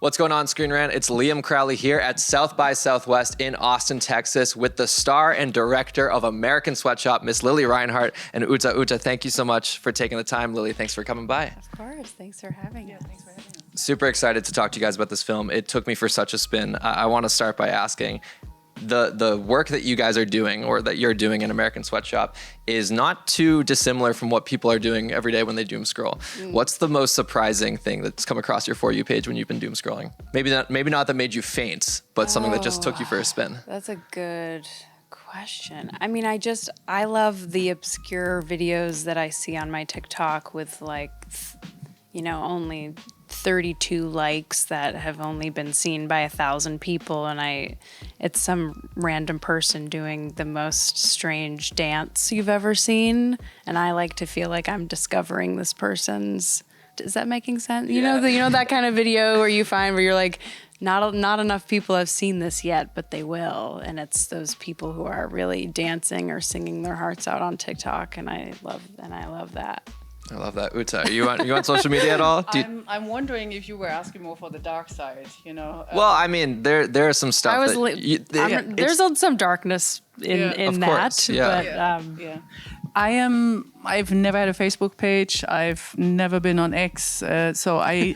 What's going on, ScreenRant? It's Liam Crowley here at South by Southwest in Austin, Texas, with the star and director of American Sweatshop, Miss Lili Reinhart and Uta. Uta, thank you so much for taking the time. Lili, thanks for coming by. Of course. Thanks for having us. Thanks for having us. Super excited to talk to you guys about this film. It took me for such a spin. I want to start by asking, the work that you guys are doing, or that you're doing in American Sweatshop, is not too dissimilar from what people are doing every day when they doom scroll. What's the most surprising thing that's come across your For You page when you've been doom scrolling? Maybe not that made you faint, but something that just took you for a spin. That's a good question. I mean, I love the obscure videos that I see on my TikTok with only 32 likes that have only been seen by 1,000 people, and it's some random person doing the most strange dance you've ever seen, and I like to feel like I'm discovering this person's. Is that making sense? You know that kind of video where you're like, not enough people have seen this yet, but they will, and it's those people who are really dancing or singing their hearts out on TikTok, and I love that. I love that. Uta, are you on social media at all? I'm wondering if you were asking more for the dark side, Well, I mean, there are some stuff there's some darkness in that. Course, yeah. But I've never had a Facebook page. I've never been on X. So I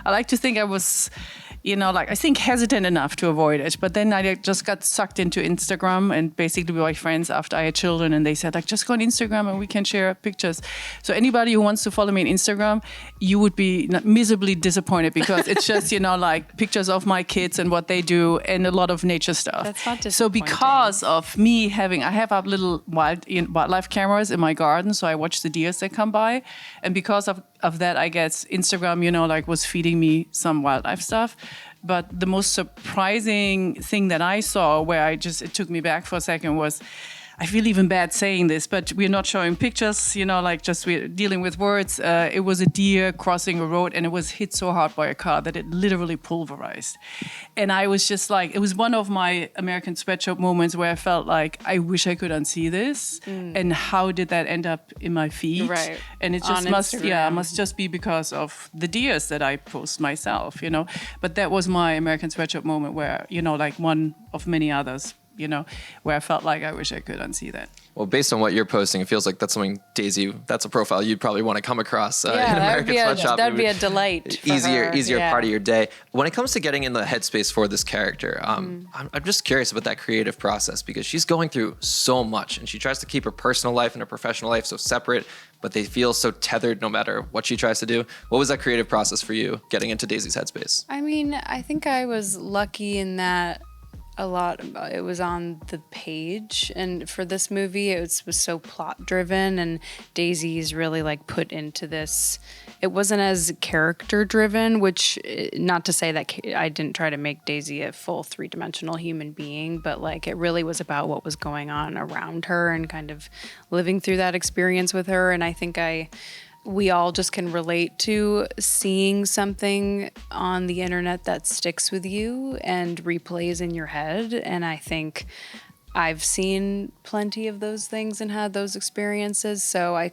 like to think I was, hesitant enough to avoid it. But then I just got sucked into Instagram, and basically my friends after I had children, and they said, just go on Instagram and we can share pictures. So anybody who wants to follow me on Instagram, you would be miserably disappointed, because it's just, pictures of my kids and what they do and a lot of nature stuff. That's not disappointing. So because of me I have up little wildlife cameras in my garden, so I watch the deers that come by. And because of that, I guess Instagram, was feeding me some wildlife stuff. But the most surprising thing that I saw, where it took me back for a second, was, I feel even bad saying this, but we're not showing pictures, we're dealing with words. It was a deer crossing a road, and it was hit so hard by a car that it literally pulverized. And I was just like, it was one of my American Sweatshop moments where I felt like, I wish I could unsee this. And how did that end up in my feed? Right. And it just must just be because of the deers that I post myself, But that was my American Sweatshop moment where, one of many others, where I felt like I wish I could unsee that. Well, based on what you're posting, it feels like that's something that's a profile you'd probably want to come across in American Sweatshop. That'd be a delight. Easier part of your day. When it comes to getting in the headspace for this character, I'm just curious about that creative process, because she's going through so much, and she tries to keep her personal life and her professional life so separate, but they feel so tethered no matter what she tries to do. What was that creative process for you getting into Daisy's headspace? I mean, I think I was lucky in that it was on the page, and for this movie it was so plot driven, and Daisy's really put into this. It wasn't as character driven, which, not to say that I didn't try to make Daisy a full 3-dimensional human being, but it really was about what was going on around her and kind of living through that experience with her. And I think we all just can relate to seeing something on the internet that sticks with you and replays in your head. And I think I've seen plenty of those things and had those experiences. So I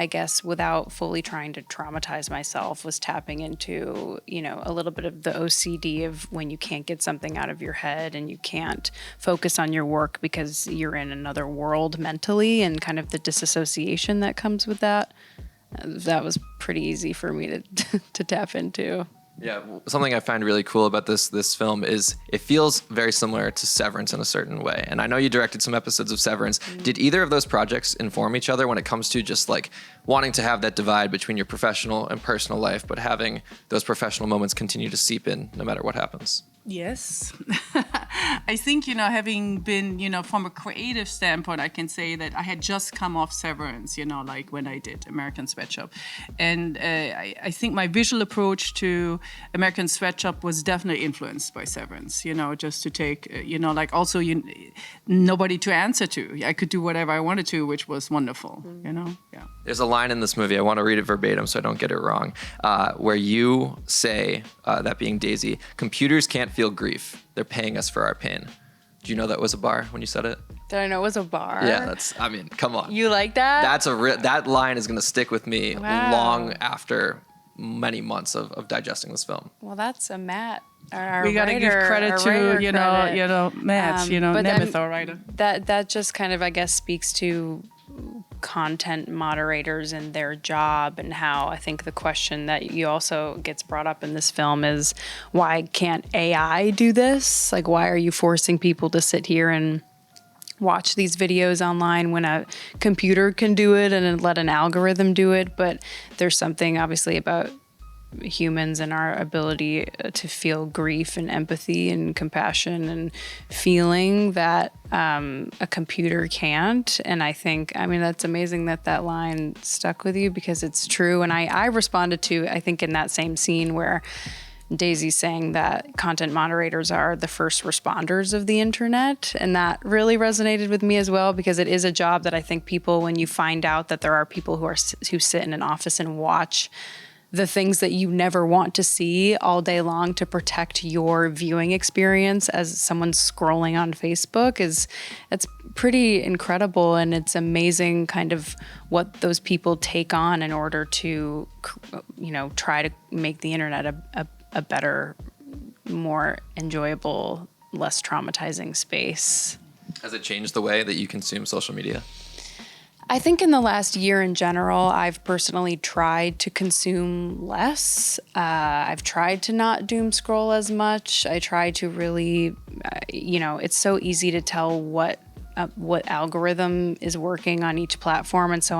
guess without fully trying to traumatize myself, was tapping into, a little bit of the OCD of when you can't get something out of your head and you can't focus on your work because you're in another world mentally, and kind of the disassociation that comes with that. That was pretty easy for me to tap into. Yeah, something I find really cool about this film is it feels very similar to Severance in a certain way. And I know you directed some episodes of Severance. Did either of those projects inform each other when it comes to just wanting to have that divide between your professional and personal life, but having those professional moments continue to seep in no matter what happens? Yes. I think, having been, from a creative standpoint, I can say that I had just come off Severance, when I did American Sweatshop. And I think my visual approach to American Sweatshop was definitely influenced by Severance, just to take, nobody to answer to. I could do whatever I wanted to, which was wonderful, Yeah. There's a line in this movie, I want to read it verbatim so I don't get it wrong, where you say, that being Daisy, computers can't feel grief. They're paying us for our pain. Do you know that was a bar when you said it? Did I know it was a bar? Yeah, come on. You like that? That line is going to stick with me long after many months of digesting this film. Well, that's a Matt. Our We got to give credit to, Matt, but Nemeth, our writer. That just kind of, I guess, speaks to content moderators and their job, and how I think the question that you also gets brought up in this film is, why can't AI do this? Like, why are you forcing people to sit here and watch these videos online when a computer can do it and then let an algorithm do it? But there's something obviously about humans and our ability to feel grief and empathy and compassion and feeling that a computer can't. And I think, that's amazing that line stuck with you, because it's true. And I responded to, I think, in that same scene where Daisy's saying that content moderators are the first responders of the internet. And that really resonated with me as well, because it is a job that I think people, when you find out that there are people who sit in an office and watch the things that you never want to see all day long to protect your viewing experience as someone scrolling on Facebook, it's pretty incredible. And it's amazing kind of what those people take on in order to, try to make the internet a better, more enjoyable, less traumatizing space. Has it changed the way that you consume social media? I think in the last year in general, I've personally tried to consume less. I've tried to not doom scroll as much. I try to really, it's so easy to tell what algorithm is working on each platform. And so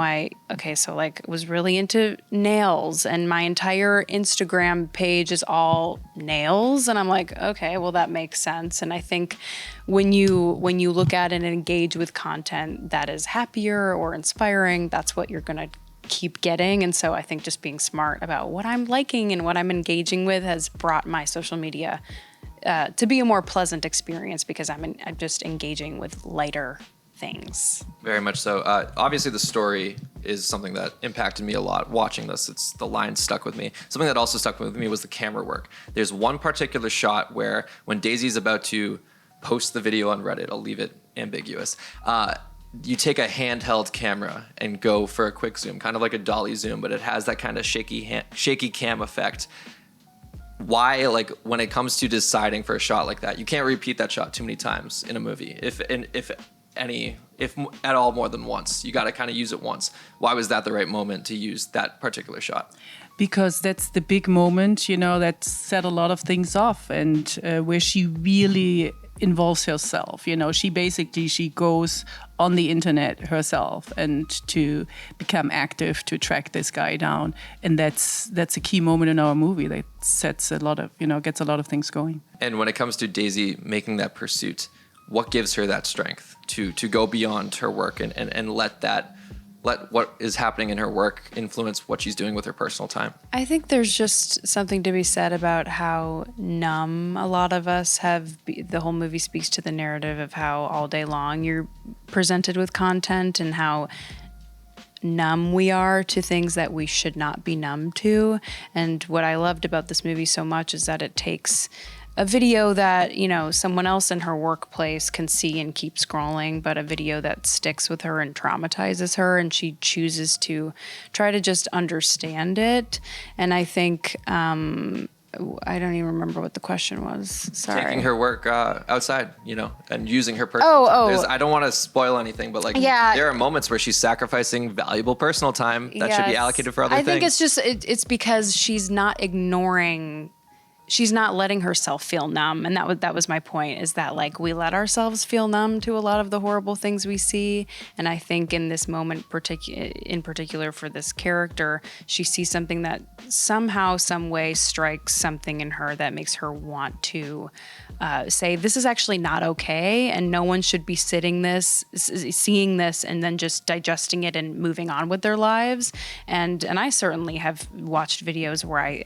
was really into nails, and my entire Instagram page is all nails. And I'm like, okay, well, that makes sense. And I think when you look at and engage with content that is happier or inspiring, that's what you're going to keep getting. And so I think just being smart about what I'm liking and what I'm engaging with has brought my social media to be a more pleasant experience, because I'm just engaging with lighter things. Very much so. Obviously, the story is something that impacted me a lot watching this. It's the line stuck with me. Something that also stuck with me was the camera work. There's one particular shot where when Daisy's about to post the video on Reddit, I'll leave it ambiguous, you take a handheld camera and go for a quick zoom, kind of like a dolly zoom, but it has that kind of shaky cam effect. Why, when it comes to deciding for a shot like that, you can't repeat that shot too many times in a movie, if at all more than once. You got to kind of use it once. Why was that the right moment to use that particular shot? Because that's the big moment, that set a lot of things off, and where she really involves herself. She goes on the internet herself and to become active, to track this guy down. And that's a key moment in our movie that sets a lot of, gets a lot of things going. And when it comes to Daisy making that pursuit, what gives her that strength to go beyond her work and let what is happening in her work influence what she's doing with her personal time? I think there's just something to be said about how numb a lot of us have. The whole movie speaks to the narrative of how all day long you're presented with content, and how numb we are to things that we should not be numb to. And what I loved about this movie so much is that it takes a video that, someone else in her workplace can see and keep scrolling, but a video that sticks with her and traumatizes her, and she chooses to try to just understand it. And I think, I don't even remember what the question was. Sorry. Taking her work outside, and using her personal time. I don't want to spoil anything, but there are moments where she's sacrificing valuable personal time that should be allocated for other things. I think it's just, it's because she's not letting herself feel numb. And that was my point, is that we let ourselves feel numb to a lot of the horrible things we see. And I think in this moment, in particular for this character, she sees something that somehow, some way strikes something in her that makes her want to say, this is actually not okay. And no one should be seeing this and then just digesting it and moving on with their lives. And I certainly have watched videos where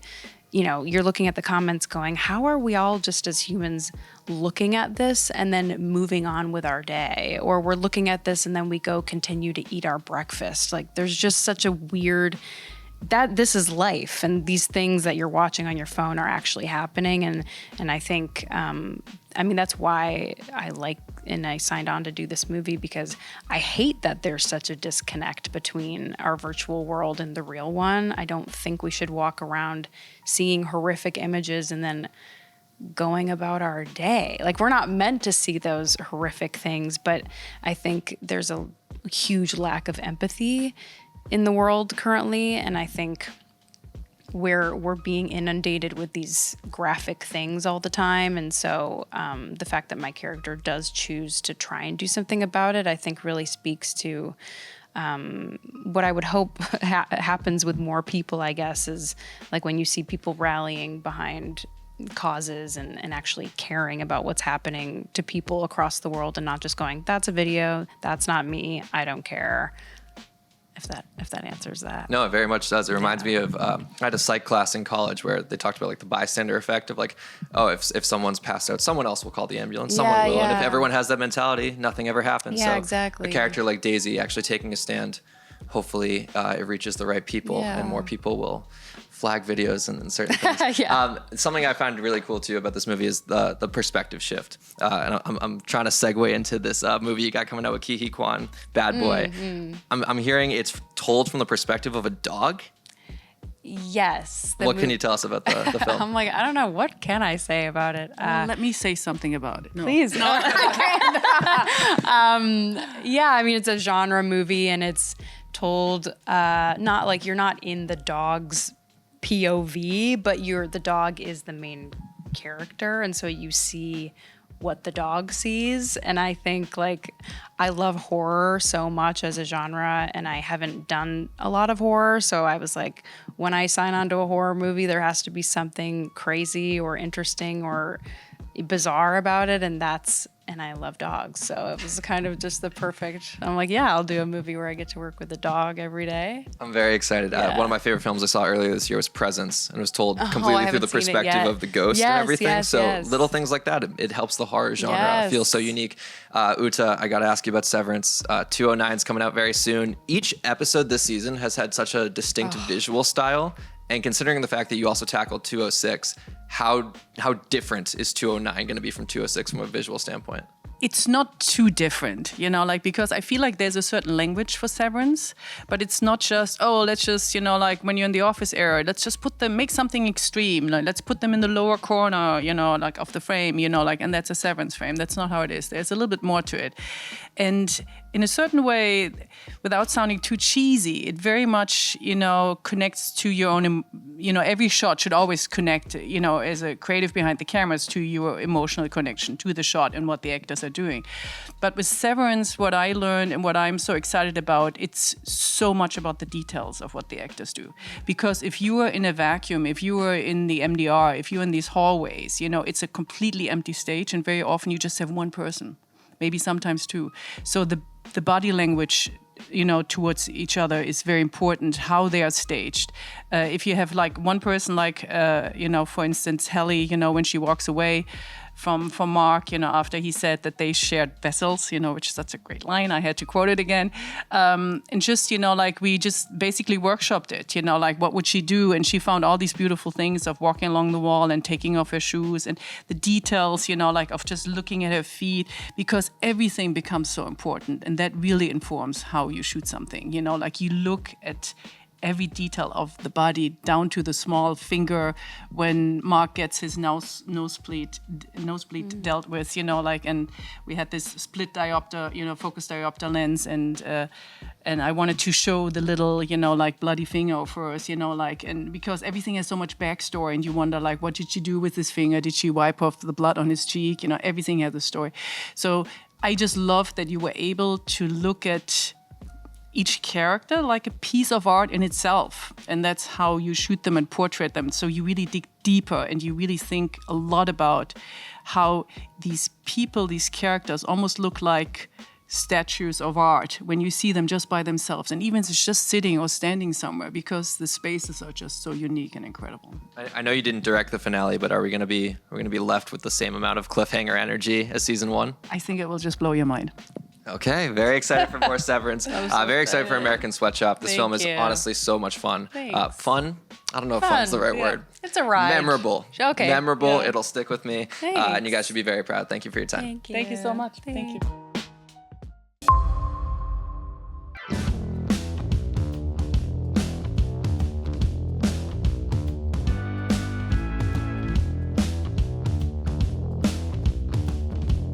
you're looking at the comments going, how are we all just as humans looking at this and then moving on with our day? Or we're looking at this and then we go continue to eat our breakfast. There's just such a weird, that this is life, and these things that you're watching on your phone are actually happening. And I think, that's why I like I signed on to do this movie because I hate that there's such a disconnect between our virtual world and the real one. I don't think we should walk around seeing horrific images and then going about our day. Like, we're not meant to see those horrific things, but I think there's a huge lack of empathy in the world currently, and I think we're being inundated with these graphic things all the time. And so the fact that my character does choose to try and do something about it, I think really speaks to what I would hope happens with more people, I guess, is like when you see people rallying behind causes and actually caring about what's happening to people across the world and not just going, that's a video, that's not me, I don't care. If that answers that. No, it very much does. It reminds me of I had a psych class in college where they talked about like the bystander effect of like, oh, if someone's passed out, someone else will call the ambulance. Someone will. And if everyone has that mentality, nothing ever happens. Yeah, so exactly. A character like Daisy actually taking a stand, hopefully it reaches the right people and more people will flag videos and certain things. Something I find really cool too about this movie is the perspective shift. And I'm trying to segue into this movie you got coming out with Ke Huy Quan, Bad Boy. I'm hearing it's told from the perspective of a dog. Yes. What can you tell us about the film? I'm like, I don't know. What can I say about it? Let me say something about it. No. Please. No, I can't. Yeah, I mean, it's a genre movie and it's told not like you're not in the dog's POV, but the dog is the main character, and so you see what the dog sees. And I think like I love horror so much as a genre, and I haven't done a lot of horror, so I was like, when I sign on to a horror movie, there has to be something crazy or interesting or bizarre about it, and I love dogs, so it was kind of just the perfect. I'm like, yeah, I'll do a movie where I get to work with a dog every day. I'm very excited. One of my favorite films I saw earlier this year was Presence, and it was told completely through the perspective of the ghost and everything. Little things like that, it helps the horror genre feel so unique. Uta, I got to ask you about Severance. 209 is coming out very soon. Each episode this season has had such a distinctive visual style. And considering the fact that you also tackled 206, how different is 209 going to be from 206 from a visual standpoint? It's not too different, like, because I feel like there's a certain language for Severance, but it's not just, let's just, like when you're in the office area, let's just make something extreme. Like, let's put them in the lower corner, like of the frame, and that's a Severance frame. That's not how it is. There's a little bit more to it. And in a certain way, without sounding too cheesy, it very much, connects to your own, every shot should always connect, as a creative behind the cameras, to your emotional connection to the shot and what the actors are doing. But with Severance, what I learned and what I'm so excited about, it's so much about the details of what the actors do. Because if you are in a vacuum, if you are in the MDR, if you're in these hallways, it's a completely empty stage, and very often you just have one person, maybe sometimes two. So the body language, towards each other is very important, how they are staged. If you have like one person, like, for instance, Helly, when she walks away from Mark, after he said that they shared vessels, which is such a great line. I had to quote it again. And just, like we just basically workshopped it, like what would she do? And she found all these beautiful things of walking along the wall and taking off her shoes and the details, like of just looking at her feet, because everything becomes so important. And that really informs how you shoot something, like you look at every detail of the body down to the small finger when Mark gets his nosebleed dealt with, and we had this split diopter, focus diopter lens, and I wanted to show the little, like bloody finger first, and because everything has so much backstory, and you wonder, like, what did she do with this finger? Did she wipe off the blood on his cheek? Everything has a story. So I just love that you were able to look at each character like a piece of art in itself. And that's how you shoot them and portrait them. So you really dig deeper and you really think a lot about how these people, these characters almost look like statues of art when you see them just by themselves, and even if it's just sitting or standing somewhere, because the spaces are just so unique and incredible. I know you didn't direct the finale, but are we going to be left with the same amount of cliffhanger energy as season one? I think it will just blow your mind. Okay, very excited for more Severance. Very excited for American Sweatshop. This film is honestly so much fun. Fun, I don't know if fun's the right Yeah. word. It's a ride. Memorable. Okay. Memorable. Yeah. It'll stick with me. And you guys should be very proud. Thank you for your time. Thank you. Thank you so much. Thank you.